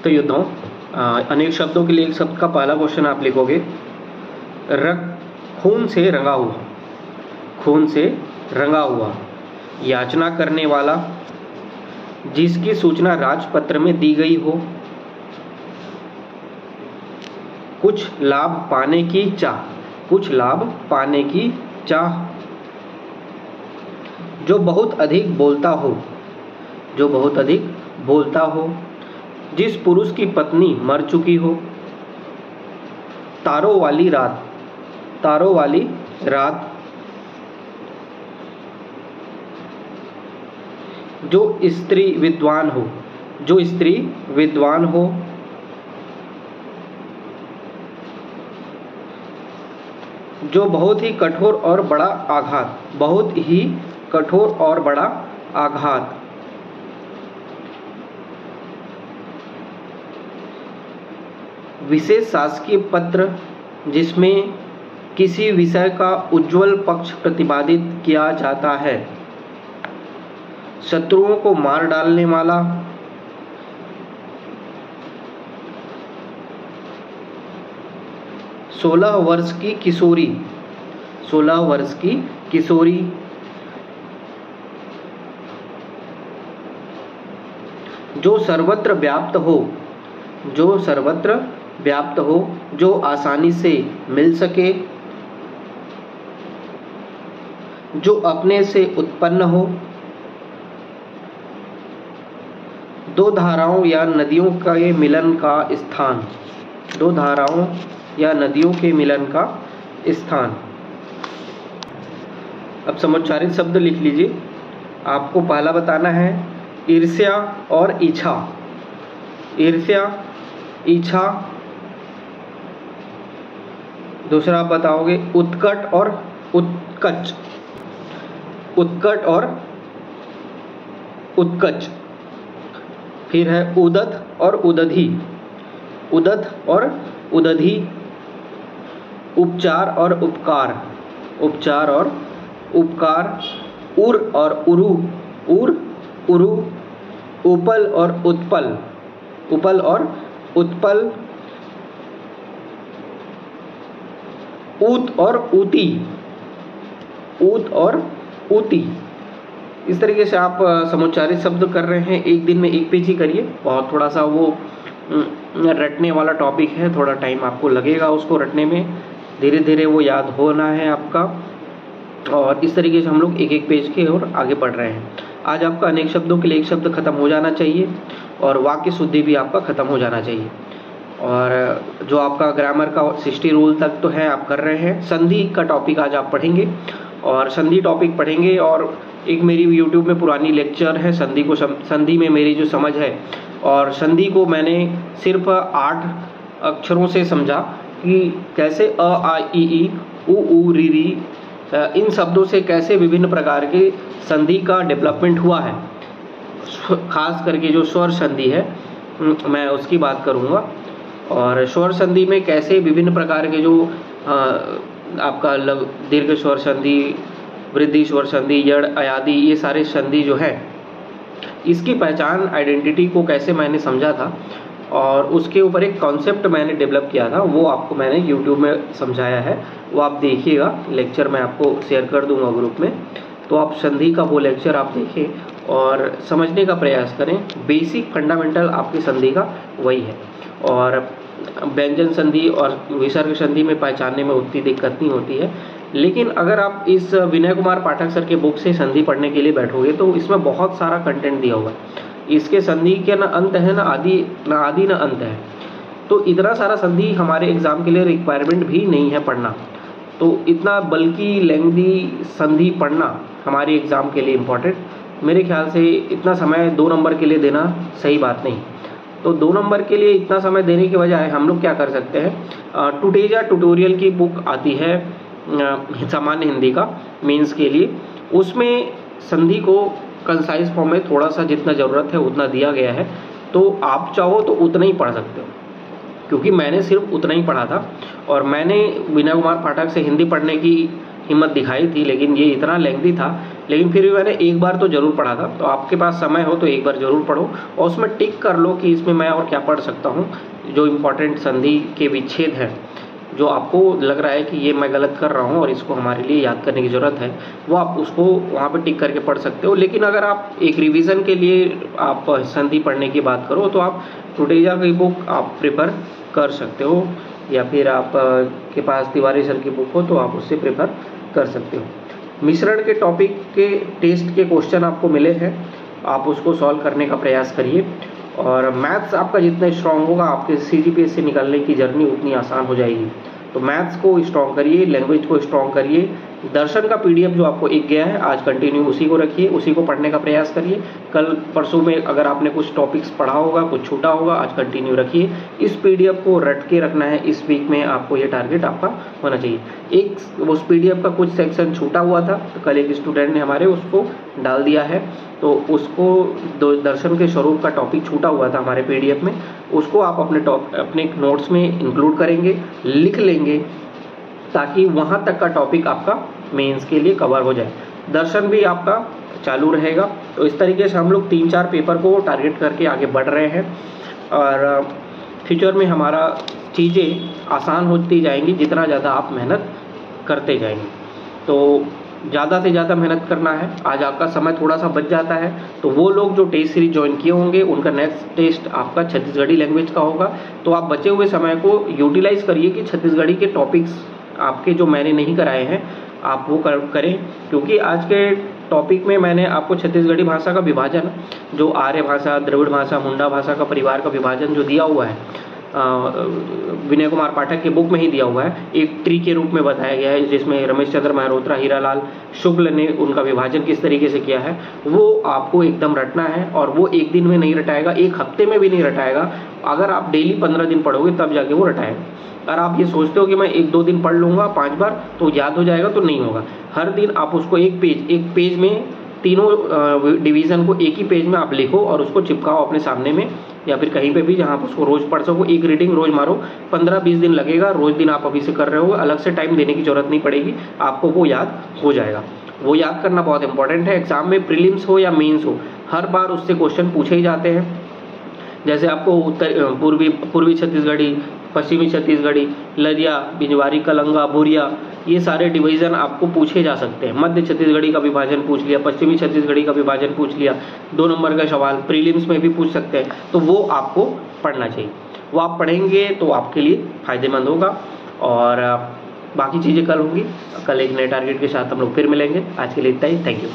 तो युद्धों अनेक शब्दों के लिए एक शब्द का पहला क्वेश्चन आप लिखोगे खून से रंगा हुआ। खून से रंगा हुआ, याचना करने वाला, जिसकी सूचना राजपत्र में दी गई हो, कुछ लाभ पाने की चाह, कुछ लाभ पाने की चाह, जो बहुत अधिक बोलता हो, जो बहुत अधिक बोलता हो, जिस पुरुष की पत्नी मर चुकी हो, तारों वाली रात, तारों वाली रात, जो स्त्री विद्वान हो, जो स्त्री विद्वान हो, जो बहुत ही कठोर और बड़ा आघात, बहुत ही कठोर और बड़ा आघात, विशेष शासकीय पत्र जिसमें किसी विषय का उज्ज्वल पक्ष प्रतिपादित किया जाता है, शत्रुओं को मार डालने वाला, 16 वर्ष की किशोरी, 16 वर्ष की किशोरी, जो सर्वत्र व्याप्त हो, जो सर्वत्र व्याप्त हो, जो आसानी से मिल सके, जो अपने से उत्पन्न हो, दो धाराओं या नदियों के मिलन का स्थान, दो धाराओं या नदियों के मिलन का स्थान। अब समुच्चारित शब्द लिख लीजिए। आपको पहला बताना है ईर्ष्या और इच्छा। ईर्ष्या, इच्छा। दूसरा आप बताओगे उत्कट और उत्कच, उत्कट और उत्कच। फिर है उदत और उदधि, उदत और उदधि। उपचार और उपकार, उपचार और उपकार। उर और उरु, उर उरु। उपल और उत्पल, उपल और उत्पल। ऊत और ऊती, ऊत और ऊती। इस तरीके से आप समुच्चारित शब्द कर रहे हैं। एक दिन में एक पेज ही करिए, बहुत थोड़ा सा वो रटने वाला टॉपिक है, थोड़ा टाइम आपको लगेगा उसको रटने में, धीरे धीरे वो याद होना है आपका। और इस तरीके से हम लोग एक एक पेज के और आगे बढ़ रहे हैं। आज आपका अनेक शब्दों के लिए एक शब्द खत्म हो जाना चाहिए और वाक्य शुद्धि भी आपका खत्म हो जाना चाहिए। और जो आपका ग्रामर का 60 रूल तक तो है, आप कर रहे हैं। संधि का टॉपिक आज आप पढ़ेंगे और संधि टॉपिक पढ़ेंगे। और एक मेरी यूट्यूब में पुरानी लेक्चर है संधि को, संधि में मेरी जो समझ है, और संधि को मैंने सिर्फ 8 अक्षरों से समझा कि कैसे अ आ इ ई उ ऊ री री इन शब्दों से कैसे विभिन्न प्रकार के संधि का डेवलपमेंट हुआ है। खास करके जो स्वर संधि है मैं उसकी बात करूँगा। और स्वर संधि में कैसे विभिन्न प्रकार के जो आपका दीर्घ स्वर संधि, वृद्धि स्वर संधि, यड़, अयादि, ये सारे संधि जो है, इसकी पहचान, आइडेंटिटी को कैसे मैंने समझा था और उसके ऊपर एक कॉन्सेप्ट मैंने डेवलप किया था, वो आपको मैंने यूट्यूब में समझाया है। वो आप देखिएगा, लेक्चर मैं आपको शेयर कर दूंगा ग्रुप में। तो आप संधि का वो लेक्चर आप देखें और समझने का प्रयास करें। बेसिक फंडामेंटल आपकी संधि का वही है। और व्यंजन संधि और विसर्ग संधि में पहचानने में उतनी दिक्कत नहीं होती है। लेकिन अगर आप इस विनय कुमार पाठक सर के बुक से संधि पढ़ने के लिए बैठोगे तो इसमें बहुत सारा कंटेंट दिया होगा। इसके संधि के ना अंत है, ना आदि ना अंत है। तो इतना सारा संधि हमारे एग्जाम के लिए रिक्वायरमेंट भी नहीं है पढ़ना। तो इतना बल्कि लेंथी संधि पढ़ना हमारे एग्जाम के लिए इम्पोर्टेंट, मेरे ख्याल से इतना समय 2 नंबर के लिए देना सही बात नहीं। तो 2 नंबर के लिए इतना समय देने के बजाय हम लोग क्या कर सकते हैं, टुटेजा ट्यूटोरियल की बुक आती है सामान्य हिंदी का मेंस के लिए, उसमें संधि को कंसाइज फॉर्म में थोड़ा सा जितना ज़रूरत है उतना दिया गया है। तो आप चाहो तो उतना ही पढ़ सकते हो, क्योंकि मैंने सिर्फ उतना ही पढ़ा था और मैंने विनय कुमार पाठक से हिंदी पढ़ने की हिम्मत दिखाई थी, लेकिन ये इतना लेंथी था। लेकिन फिर भी मैंने एक बार तो ज़रूर पढ़ा था। तो आपके पास समय हो तो एक बार ज़रूर पढ़ो और उसमें टिक कर लो कि इसमें मैं और क्या पढ़ सकता हूँ। जो इम्पोर्टेंट संधि के विच्छेद हैं, जो आपको लग रहा है कि ये मैं गलत कर रहा हूँ और इसको हमारे लिए याद करने की ज़रूरत है, वो आप उसको वहाँ पे टिक करके पढ़ सकते हो। लेकिन अगर आप एक रिवीजन के लिए आप संधि पढ़ने की बात करो तो आप टुटेजा की बुक आप प्रेफर कर सकते हो, या फिर आप के पास तिवारी सर की बुक हो तो आप उससे प्रेफर कर सकते हो। मिश्रण के टॉपिक के टेस्ट के क्वेश्चन आपको मिले हैं, आप उसको सॉल्व करने का प्रयास करिए। और मैथ्स आपका जितना स्ट्रांग होगा आपके CGPS से निकलने की जर्नी उतनी आसान हो जाएगी। तो मैथ्स को स्ट्रांग करिए, लैंग्वेज को स्ट्रांग करिए। दर्शन का PDF जो आपको एक गया है आज कंटिन्यू उसी को रखिए, उसी को पढ़ने का प्रयास करिए। कल परसों में अगर आपने कुछ टॉपिक्स पढ़ा होगा, कुछ छूटा होगा, आज कंटिन्यू रखिए। इस PDF को रट के रखना है, इस वीक में आपको ये टारगेट आपका होना चाहिए। एक उस PDF का कुछ सेक्शन छूटा हुआ था तो कल एक स्टूडेंट ने हमारे उसको डाल दिया है, तो उसको दर्शन के स्वरूप का टॉपिक छूटा हुआ था हमारे PDF में, उसको आप अपने नोट्स में इंक्लूड करेंगे, लिख लेंगे, ताकि वहाँ तक का टॉपिक आपका मेंस के लिए कवर हो जाए। दर्शन भी आपका चालू रहेगा। तो इस तरीके से हम लोग 3-4 पेपर को टारगेट करके आगे बढ़ रहे हैं और फ्यूचर में हमारा चीज़ें आसान होती जाएंगी जितना ज़्यादा आप मेहनत करते जाएंगे। तो ज़्यादा से ज़्यादा मेहनत करना है। आज आपका समय थोड़ा सा बच जाता है तो वो लोग जो टेस्ट सीरीज ज्वाइन किए होंगे उनका नेक्स्ट टेस्ट आपका छत्तीसगढ़ी लैंग्वेज का होगा। तो आप बचे हुए समय को यूटिलाइज करिए कि छत्तीसगढ़ी के टॉपिक्स आपके जो मैंने नहीं कराए हैं आप वो करें, क्योंकि आज के टॉपिक में मैंने आपको छत्तीसगढ़ी भाषा का विभाजन, जो आर्य भाषा, द्रविड़ भाषा, मुंडा भाषा का परिवार का विभाजन जो दिया हुआ है विनय कुमार पाठक के बुक में ही दिया हुआ है, एक ट्री के रूप में बताया गया है, जिसमें रमेश चंद्र मेहरोत्रा, हीरालाल शुक्ल ने उनका विभाजन किस तरीके से किया है, वो आपको एकदम रटना है। और वो एक दिन में नहीं रटाएगा, एक हफ्ते में भी नहीं रटाएगा। अगर आप डेली 15 दिन पढ़ोगे तब जाके वो रटाएगा। अगर आप ये सोचते हो कि मैं 1-2 दिन पढ़ लूँगा 5 बार तो याद हो जाएगा, तो नहीं होगा। हर दिन आप उसको एक पेज में तीनों डिवीज़न को एक ही पेज में आप लिखो और उसको चिपकाओ अपने सामने में या फिर कहीं पे भी जहाँ आप उसको रोज़ पढ़ सको। एक रीडिंग रोज़ मारो, 15-20 दिन लगेगा। रोज़ दिन आप अभी से कर रहे हो, अलग से टाइम देने की जरूरत नहीं पड़ेगी, आपको वो याद हो जाएगा। वो याद करना बहुत इंपॉर्टेंट है। एग्जाम में प्रीलिम्स हो या मेंस हो, हर बार उससे क्वेश्चन पूछे ही जाते हैं। जैसे आपको पूर्वी छत्तीसगढ़ी, पश्चिमी छत्तीसगढ़ी, लरिया, बिजवारी, कलंगा, भूरिया, ये सारे डिवीज़न आपको पूछे जा सकते हैं। मध्य छत्तीसगढ़ी का विभाजन पूछ लिया, पश्चिमी छत्तीसगढ़ी का विभाजन पूछ लिया, 2 नंबर का सवाल प्रीलिम्स में भी पूछ सकते हैं। तो वो आपको पढ़ना चाहिए। वो आप पढ़ेंगे तो आपके लिए फ़ायदेमंद होगा। और बाकी चीज़ें कल होंगी। कल एक नए टारगेट के साथ हम लोग फिर मिलेंगे। आज के लिए इतना ही। Thank you.